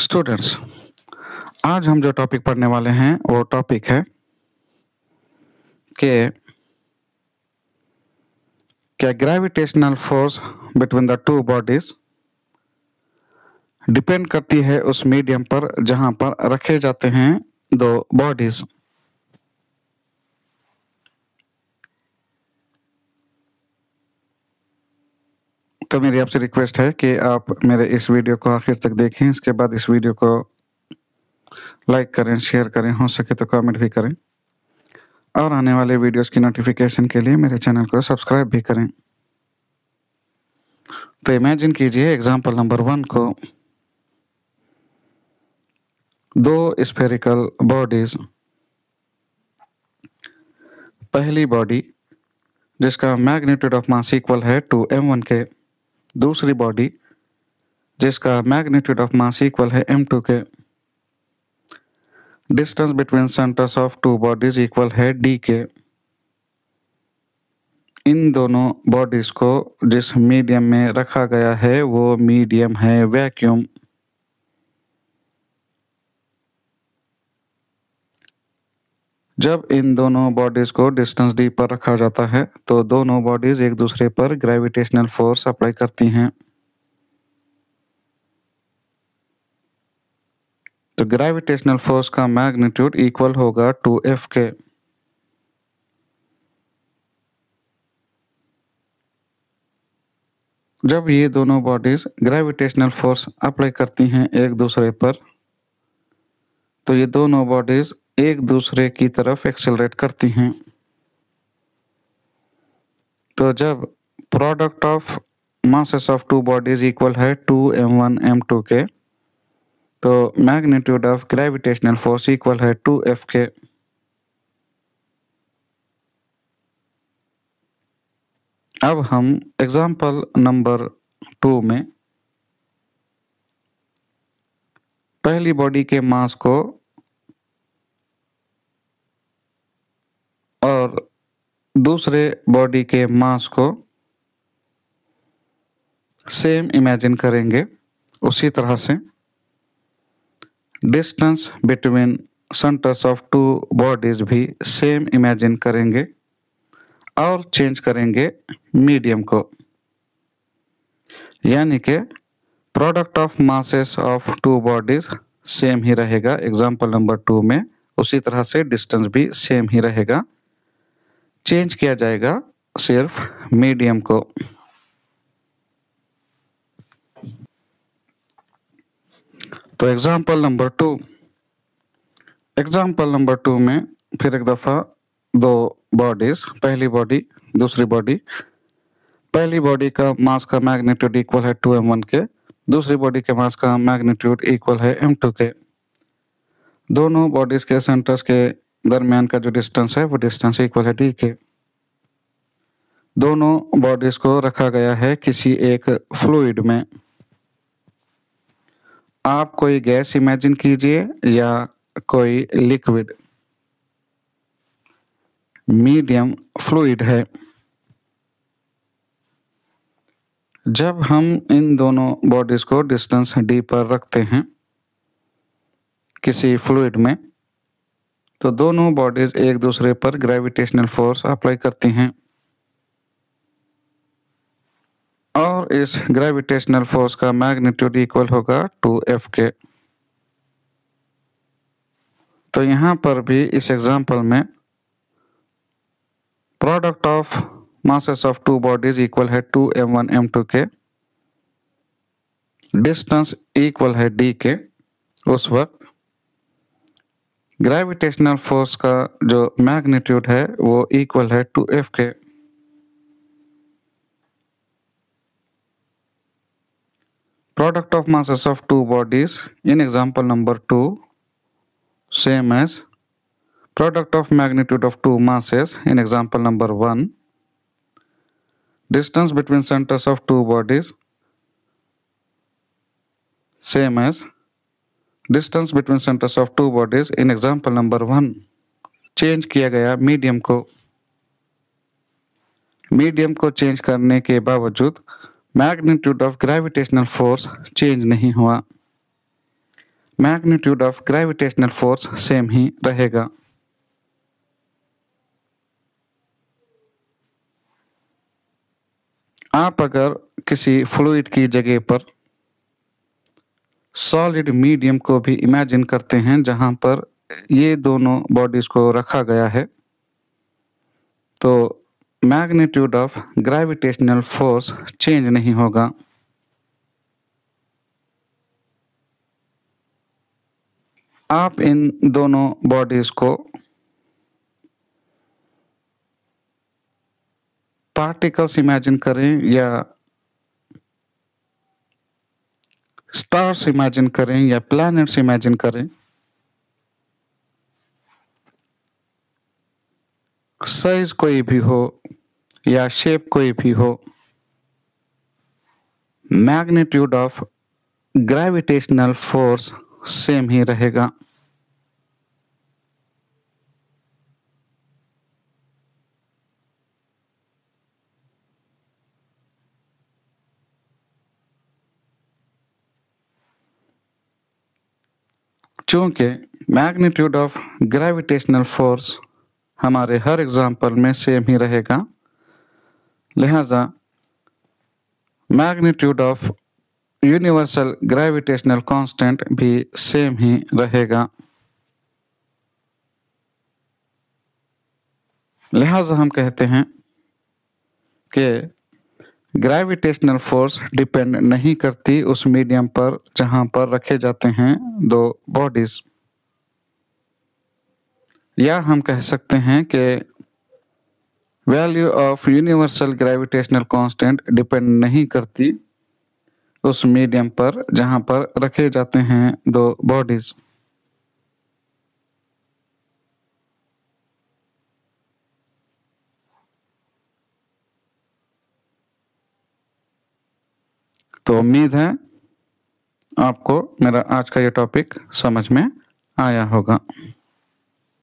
Students, आज हम जो टॉपिक पढ़ने वाले हैं वो टॉपिक है कि क्या gravitational force between the two bodies depend करती है उस मीडियम पर जहां पर रखे जाते हैं दो बॉडीज। तो मेरी आपसे रिक्वेस्ट है कि आप मेरे इस वीडियो को आखिर तक देखें। इसके बाद इस वीडियो को लाइक करें, शेयर करें, हो सके तो कमेंट भी करें और आने वाले वीडियोस की नोटिफिकेशन के लिए मेरे चैनल को सब्सक्राइब भी करें। तो इमेजिन कीजिए एग्जांपल नंबर 1 को दो स्फेरिकल बॉडीज, पहली बॉडी जिसका मैग्नीट्यूड ऑफ मास इक्वल है टू m1 के, दूसरी बॉडी जिसका मैग्नीट्यूड ऑफ मास इक्वल है m2 के। Distance between centres of two bodies equal है d के। इन दोनों बॉडीज को जिस मीडियम में रखा गया है वो मीडियम है वैक्यूम। जब इन दोनों बॉडीज को डिस्टेंस d पर रखा जाता है तो दोनों बॉडीज एक दूसरे पर ग्रेविटेशनल फोर्स अप्लाई करती हैं। तो ग्रेविटेशनल फोर्स का मैग्नीट्यूड इक्वल होगा टू F के। जब ये दोनों बॉडीज ग्रेविटेशनल फोर्स अप्लाई करती हैं एक दूसरे पर तो ये दोनों बॉडीज एक दूसरे की तरफ एक्सेलरेट करती हैं। तो जब product of masses of two bodies equal है 2m1 m2 के तो magnitude of gravitational force equal है 2F के। अब हम एग्जांपल नंबर 2 में पहली बॉडी के मास को और दूसरे बॉडी के मास को सेम इमेजिन करेंगे। उसी तरह से distance between centres of two bodies भी सेम इमेजिन करेंगे और चेंज करेंगे मीडियम को, यानी कि product of masses of two bodies same ही रहेगा एग्जांपल नंबर 2 में। उसी तरह से डिस्टेंस भी सेम ही रहेगा, चेंज किया जाएगा सिर्फ मीडियम को। तो एग्जांपल नंबर 2 में फिर एक दफ़ा दो बॉडीज, पहली बॉडी दूसरी बॉडी, पहली बॉडी का मास का मैग्नीट्यूड इक्वल है 2m1 के, दूसरी बॉडी के मास का मैग्नीट्यूड इक्वल है m2 के। दोनों बॉडीज के सेंटर्स के दरमियान का जो डिस्टेंस है वो डिस्टेंस इक्वल है d के। दोनों बॉडीज को रखा गया है किसी एक फ्लूइड में। आप कोई गैस इमेजिन कीजिए या कोई लिक्विड, मीडियम फ्लूइड है। जब हम इन दोनों बॉडीज को डिस्टेंस d पर रखते हैं किसी फ्लूइड में तो दोनों बॉडीज एक दूसरे पर ग्रेविटेशनल फोर्स अप्लाई करती हैं और इस ग्रेविटेशनल फोर्स का मैग्नीट्यूड इक्वल होगा 2F के। तो यहाँ पर भी इस एग्जांपल में product of masses of two bodies equal है 2m1 m2 के, डिस्टेंस इक्वल है d के। उस वक्त ग्रेविटेशनल फोर्स का जो मैग्नीट्यूड है वो इक्वल है 2F के। Product of masses of two bodies in example number 2 same as product of magnitude of two masses in example number 1. Distance between centers of two bodies same as distance between centers of two bodies in example number 1. Change किया गया medium को change करने के बावजूद magnitude of gravitational force change नहीं हुआ। Magnitude of gravitational force same ही रहेगा। आप अगर किसी फ्लूइड की जगह पर सॉलिड मीडियम को भी इमेजिन करते हैं जहां पर ये दोनों बॉडीज को रखा गया है, तो magnitude of gravitational force change नहीं होगा। आप इन दोनों बॉडीज को पार्टिकल्स इमेजिन करें या स्टार्स इमेजिन करें या प्लैनेट्स इमेजिन करें, साइज कोई भी हो या शेप कोई भी हो, magnitude of gravitational force same ही रहेगा। चूंकि मैग्नीट्यूड ऑफ ग्रेविटेशनल फोर्स हमारे हर एग्जाम्पल में सेम ही रहेगा, लिहाजा magnitude of universal gravitational constant भी सेम ही रहेगा। लिहाजा हम कहते हैं कि ग्रेविटेशनल फोर्स डिपेंड नहीं करती उस मीडियम पर जहां पर रखे जाते हैं दो बॉडीज, या हम कह सकते हैं कि value of universal gravitational constant depend नहीं करती उस मीडियम पर जहां पर रखे जाते हैं दो बॉडीज। तो उम्मीद है आपको मेरा आज का ये टॉपिक समझ में आया होगा।